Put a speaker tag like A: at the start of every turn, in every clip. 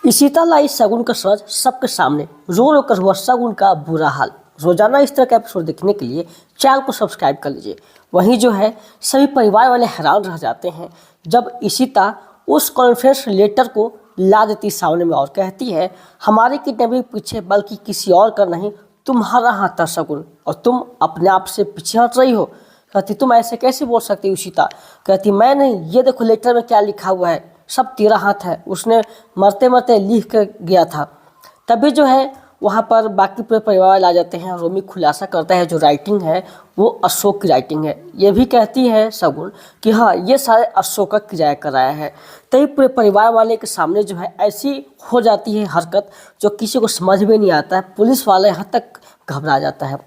A: इशिता लाई शगुन का सज सबके सामने, रो रो कर हुआ शगुन का बुरा हाल। रोजाना इस तरह का एपिसोड देखने के लिए चैनल को सब्सक्राइब कर लीजिए। वहीं जो है सभी परिवार वाले हैरान रह जाते हैं जब इशिता उस कॉन्फ्रेंस लेटर को ला देती सामने में और कहती है, हमारे किडनैपिंग पीछे बल्कि किसी और का नहीं, तुम्हारा हाथ था शगुन, और तुम अपने आप से पीछे हट रही हो। कहती, तुम ऐसे कैसे बोल सकती हो इशिता? कहती, मैं नहीं, ये देखो लेटर में क्या लिखा हुआ है, सब तेरा हाथ है। उसने मरते मरते लिख कर गया था। तभी जो है वहाँ पर बाकी पूरे परिवार वाले आ जाते हैं। रोमी खुलासा करता है जो राइटिंग है वो अशोक की राइटिंग है। ये भी कहती है शगुन कि हाँ, ये सारे अशोक का किराया कराया है। तभी पूरे परिवार वाले के सामने जो है ऐसी हो जाती है हरकत जो किसी को समझ में नहीं आता है। पुलिस वाला यहाँ तक घबरा जाता है।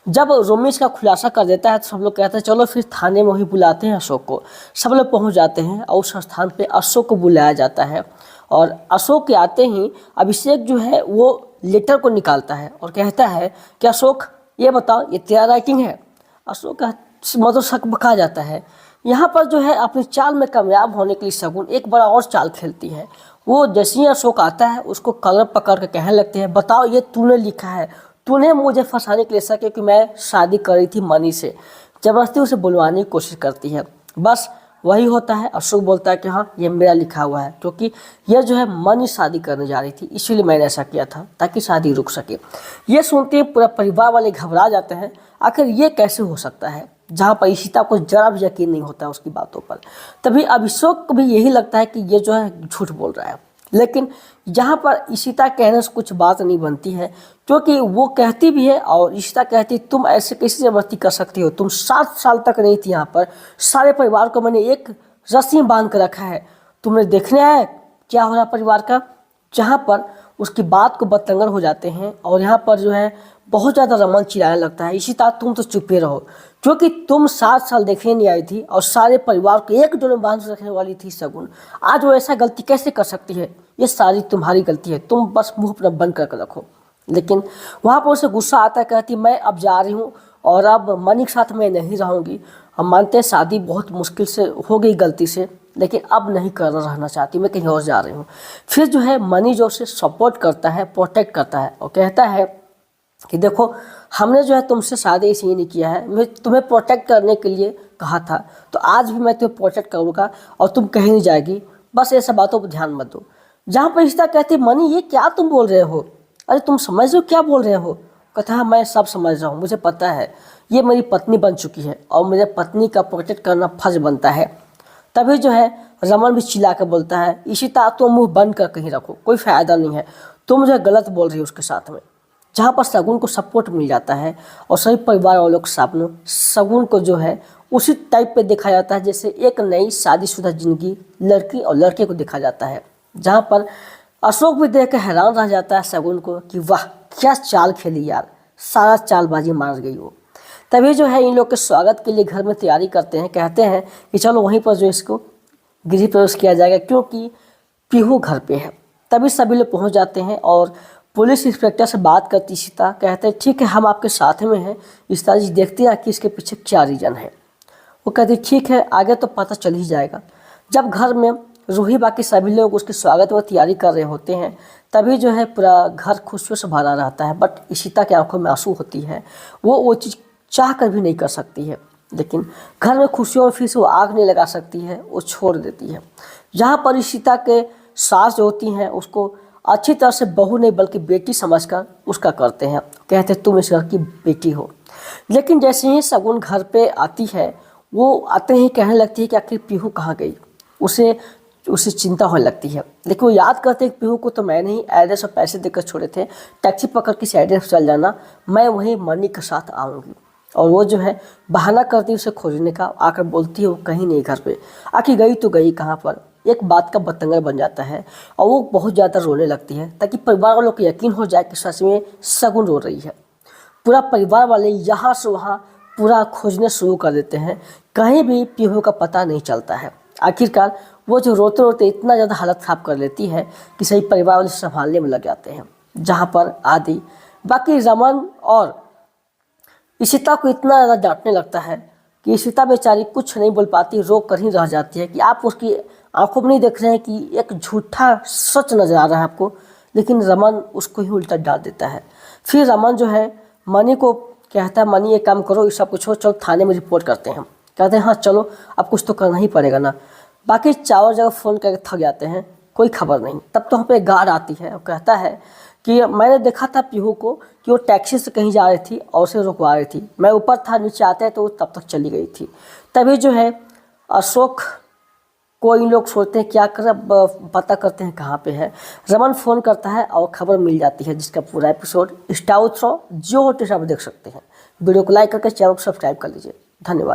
A: जब रोमी इसका खुलासा कर देता है तो सब लोग कहते हैं चलो फिर थाने में वही बुलाते हैं अशोक को। सब लोग पहुँच जाते हैं और उस स्थान पर अशोक को बुलाया जाता है। और अशोक के आते ही अभिषेक जो है वो लेटर को निकालता है और कहता है कि अशोक ये बताओ, ये तेरा राइटिंग है? अशोक का मतलब शक बका जाता है। यहाँ पर जो है अपनी चाल में कामयाब होने के लिए शगुन एक बड़ा और चाल खेलती है। वो जैसे ही अशोक आता है उसको कलर पकड़ के कहने लगते हैं, बताओ ये तूने लिखा है, तूने मुझे फंसाने के लिए सके कि मैं शादी कर रही थी मनी से। जबरदस्ती उसे बुलवाने की कोशिश करती है। बस वही होता है। अशोक बोलता है कि हाँ, ये मेरा लिखा हुआ है, क्योंकि यह जो है मनी शादी करने जा रही थी, इसीलिए मैंने ऐसा किया था ताकि शादी रुक सके। ये सुनते ही पूरा परिवार वाले घबरा जाते हैं। आखिर ये कैसे हो सकता है, जहाँ पर इशिता को जरा भी यकीन नहीं होता है उसकी बातों पर। तभी अभिषेक को भी यही लगता है कि ये जो है झूठ बोल रहा है। लेकिन यहाँ पर इशिता कहने से कुछ बात नहीं बनती है, क्योंकि वो कहती भी है और इशिता कहती, तुम ऐसे कैसे जबरदस्ती कर सकती हो? तुम 7 साल तक नहीं थी यहाँ पर, सारे परिवार को मैंने एक रस्सी में बांध कर रखा है, तुमने देखने आया क्या हो रहा परिवार का। जहाँ पर उसकी बात को बदतंगर हो जाते हैं और यहाँ पर जो है बहुत ज़्यादा रमन चिल्लाने लगता है, इशिता तुम तो चुप ही रहो, क्योंकि तुम 7 साल देखने नहीं आई थी और सारे परिवार को एक डोर में बांध रखने वाली थी शगुन। आज वो ऐसा गलती कैसे कर सकती है? ये सारी तुम्हारी गलती है, तुम बस मुंह अपना बंद करके रखो। लेकिन वहाँ पर उसे गुस्सा आता है। कहती, मैं अब जा रही हूँ और अब मनी के साथ मैं नहीं रहूँगी। हम मानते हैं शादी बहुत मुश्किल से हो गई गलती से, लेकिन अब नहीं कर रहना चाहती, मैं कहीं और जा रही हूँ। फिर जो है मनी जो उसे सपोर्ट करता है, प्रोटेक्ट करता है और कहता है कि देखो, हमने जो है तुमसे शादी इसलिए नहीं किया है, मैं तुम्हें प्रोटेक्ट करने के लिए कहा था, तो आज भी मैं तुम्हें प्रोटेक्ट करूँगा और तुम कहीं नहीं जाएगी, बस ऐसा बातों पर ध्यान मत दो। जहाँ पर इशिता कहती, मनी ये क्या तुम बोल रहे हो? अरे तुम समझ रहे हो क्या बोल रहे हो? कहता है, मैं सब समझ रहा हूँ, मुझे पता है ये मेरी पत्नी बन चुकी है और मेरे पत्नी का प्रोटेक्ट करना फर्ज बनता है। तभी जो है रमन भी चिल्ला कर बोलता है, इशिता तुम मुँह बंद कर कहीं रखो, कोई फ़ायदा नहीं है, तुम मुझे गलत बोल रही हो उसके साथ में। जहाँ पर शगुन को सपोर्ट मिल जाता है और सभी परिवार वालों के सामने शगुन को जो है उसी टाइप पे देखा जाता है जैसे एक नई शादीशुदा जिंदगी लड़की और लड़के को देखा जाता है। जहाँ पर अशोक भी देख कर हैरान रह जाता है शगुन को कि वाह क्या चाल खेली यार, सारा चालबाजी मार गई वो। तभी जो है इन लोग के स्वागत के लिए घर में तैयारी करते हैं। कहते हैं कि चलो वहीं पर जो इसको गृह प्रवेश किया जाएगा, क्योंकि पीहू घर पे है। तभी सभी लोग पहुँच जाते हैं और पुलिस इंस्पेक्टर से बात करती इशिता। कहते हैं ठीक है, हम आपके साथ में हैं, इशिता जी देखते हैं कि इसके पीछे क्या रीज़न है। वो कहती ठीक है, आगे तो पता चल ही जाएगा। जब घर में रूही बाकी सभी लोग उसके स्वागत में तैयारी कर रहे होते हैं, तभी जो है पूरा घर खुशियों से भरा रहता है। बट इशिता की आंखों में आंसू होती है, वो चीज़ चाह कर भी नहीं कर सकती है। लेकिन घर में खुशियों में फिर से वो आग नहीं लगा सकती है, वो छोड़ देती है। जहाँ पर इशिता के सास जो होती हैं उसको अच्छी तरह से बहू नहीं बल्कि बेटी समझकर उसका करते हैं। कहते तुम इस घर की बेटी हो। लेकिन जैसे ही शगुन घर पे आती है, वो आते ही कहने लगती है कि आखिर पीहू कहाँ गई। उसे चिंता होने लगती है। लेकिन वो याद करते हैं कि पीहू को तो मैंने ही एड्रेस और पैसे देकर छोड़े थे, टैक्सी पकड़ किसी एड्रेस पर चल जाना, मैं वहीं मनी के साथ आऊँगी। और वो जो है बहाना करती है उसे खोजने का, आकर बोलती है वो कहीं नहीं घर पे। आखिर गई तो गई कहाँ पर? एक बात का बतंगर बन जाता है और वो बहुत ज़्यादा रोने लगती है ताकि परिवार वालों को यकीन हो जाए कि सच में शगुन रो रही है। पूरा परिवार वाले यहाँ से वहाँ पूरा खोजने शुरू कर देते हैं, कहीं भी पीहू का पता नहीं चलता है। आखिरकार वो जो रोते रोते इतना ज़्यादा हालत ख़राब कर लेती है कि सही परिवार वाले संभालने में लग जाते हैं। जहाँ पर आदि बाकी रमन और इशिता को इतना ज़्यादा डांटने लगता है कि सीता बेचारी कुछ नहीं बोल पाती, रो कर ही रह जाती है कि आप उसकी आंखों में नहीं देख रहे हैं कि एक झूठा सच नजर आ रहा है आपको, लेकिन रमन उसको ही उल्टा डाल देता है। फिर रमन जो है मणि को कहता है, मणि एक काम करो, इस सब कुछ हो, चलो थाने में रिपोर्ट करते हैं। कहते हैं हाँ चलो, अब कुछ तो करना ही पड़ेगा ना। बाकी चारों जगह फ़ोन करके थक जाते हैं, कोई खबर नहीं। तब तो वहाँ पे गार्ड आती है और कहता है कि मैंने देखा था पीहू को कि वो टैक्सी से कहीं जा रही थी और उसे रुकवा रही थी, मैं ऊपर था, नीचे आते हैं तो तब तक चली गई थी। तभी जो है अशोक को इन लोग सोचते हैं क्या कर, पता करते हैं कहाँ पे है। रमन फ़ोन करता है और खबर मिल जाती है, जिसका पूरा एपिसोड स्टार उत्सव जियो हॉटस्टार पर देख सकते हैं। वीडियो को लाइक करके चैनल को सब्सक्राइब कर लीजिए। धन्यवाद।